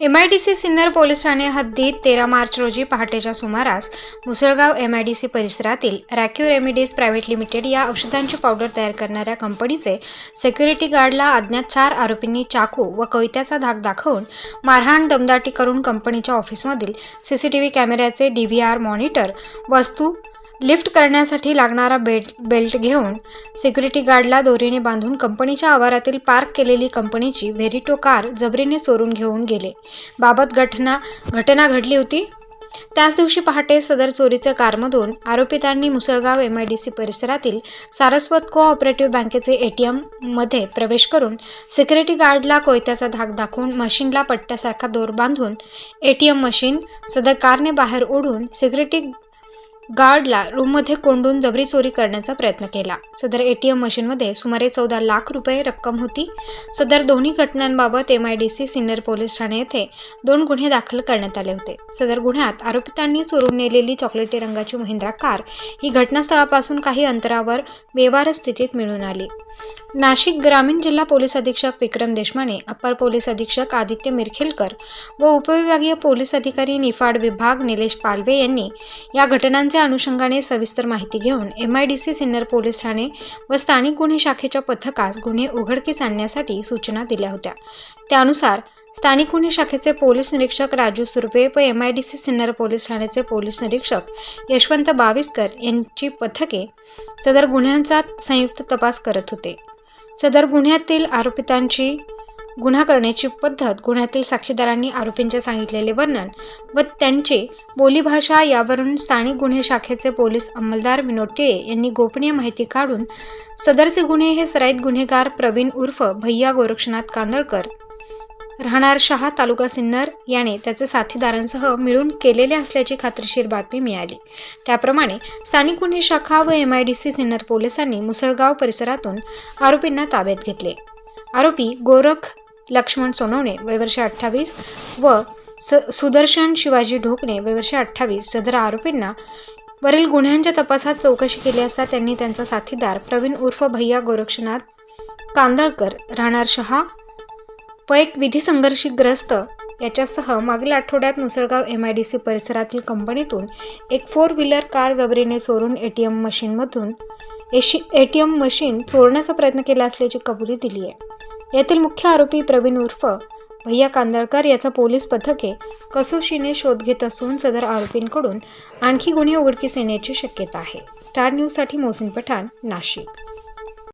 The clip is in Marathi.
MIDC सिन्नर पोलीस ठाणे हद्दीत 13 मार्च रोजी पहाटेच्या सुमारास मुसळगाव MIDC परिसरातील रॅक्यू रेमेडीज प्रायव्हेट लिमिटेड या औषधांची पावडर तयार करणाऱ्या कंपनीचे सिक्युरिटी गार्डला अज्ञात 4 आरोपींनी चाकू व कोयत्याचा धाक दाखवून मारहाण दमदाटी करून कंपनीच्या ऑफिसमधील CCTV कॅमेऱ्याचे DVR मॉनिटर वस्तू लिफ्ट करण्यासाठी लागणारा बेल्ट घेऊन सिक्युरिटी गार्डला दोरीने बांधून कंपनीच्या आवारातील पार्क केलेली कंपनीची व्हेरिटो कार जबरीने चोरून घेऊन गेले. बाबत घटना घडली होती. त्याच दिवशी पहाटे सदर चोरीच्या कारमधून आरोपितांनी मुसळगाव MIDC परिसरातील सारस्वत कोऑपरेटिव्ह बँकेचे ATM मध्ये प्रवेश करून सिक्युरिटी गार्डला कोयत्याचा धाक दाखवून मशीनला पट्ट्यासारखा दोर बांधून ATM मशीन सदर कारने बाहेर ओढून सिक्युरिटी गार्डला रूममध्ये कोंडून जबरी चोरी करण्याचा प्रयत्न केला. सदर ATM मशीनमध्ये सुमारे 14 लाख रुपये रक्कम होती. सदर दोन्ही घटनांबाबत MIDC सिन्नर पोलीस ठाणे येथे 2 गुन्हे दाखल करण्यात आले होते. सदर गुन्ह्यात आरोपितांनी चोरून नेलेली चॉकलेटी रंगाची महिंद्रा कार ही घटनास्थळापासून काही अंतरावर व्यवहार स्थितीत मिळून आली. नाशिक ग्रामीण जिल्हा पोलीस अधीक्षक विक्रम देशमाने, अप्पर पोलीस अधीक्षक आदित्य मिरखेलकर व उपविभागीय पोलीस अधिकारी निफाड विभाग निलेश पालवे यांनी या घटनांच्या अनुषंगाने सविस्तर माहिती घेऊन MIDC सिन्नर पोलीस ठाणे व स्थानिक गुन्हे शाखेच्या पथकास गुन्हे उघडकीस आणण्यासाठी सूचना दिल्या होत्या. त्यानुसार स्थानिक गुन्हे शाखेचे पोलीस निरीक्षक राजू सुर्वे व MIDC सिन्नर पोलीस ठाण्याचे पोलीस निरीक्षक यशवंत बाविस्कर यांची पथके सदर गुन्ह्यांचा संयुक्त तपास करत होते. सदर गुन्ह्यातील आरोपितांची गुन्हा करण्याची पद्धत, गुन्ह्यातील साक्षीदारांनी आरोपींचे सांगितलेले वर्णन व त्यांची बोलीभाषा यावरून स्थानिक गुन्हे शाखेचे पोलीस अंमलदार विनोद टिळे यांनी गोपनीय माहिती काढून सदरचे गुन्हे हे सराईत गुन्हेगार प्रवीण उर्फ भैया गोरक्षनाथ कांदळकर राहणार शहा तालुका सिन्नर याने त्याचे साथीदारांसह मिळून केलेले असल्याची खात्रीशीर बातमी मिळाली. त्याप्रमाणे स्थानिक गुन्हे शाखा व MIDC सिन्नर पोलिसांनी मुसळगाव परिसरातून आरोपींना ताब्यात घेतले. आरोपी गोरख लक्ष्मण सोनवणे वय वर्ष 28 व सुदर्शन शिवाजी ढोकणे वय वर्ष 28 सदर आरोपींना वरील गुन्ह्यांच्या तपासात चौकशी केली असता त्यांनी त्यांचा साथीदार प्रवीण उर्फ भैया गोरक्षनाथ कांदळकर राहणार शहा व एक विधी संघर्षग्रस्त याच्यासह मागील आठवड्यात मुसळगाव MIDC परिसरातील कंपनीतून एक 4 व्हीलर कार जबरीने चोरून ATM मशीन चोरण्याचा प्रयत्न केला असल्याची कबुली दिली आहे. यातील मुख्य आरोपी प्रवीण उर्फ भैया कांदळकर याचा पोलीस पथके कसोशीने शोध घेत असून सदर आरोपींकडून आणखी गुन्हे उघडकीस येण्याची शक्यता आहे. स्टार न्यूजसाठी मोहसिन पठाण, नाशिक.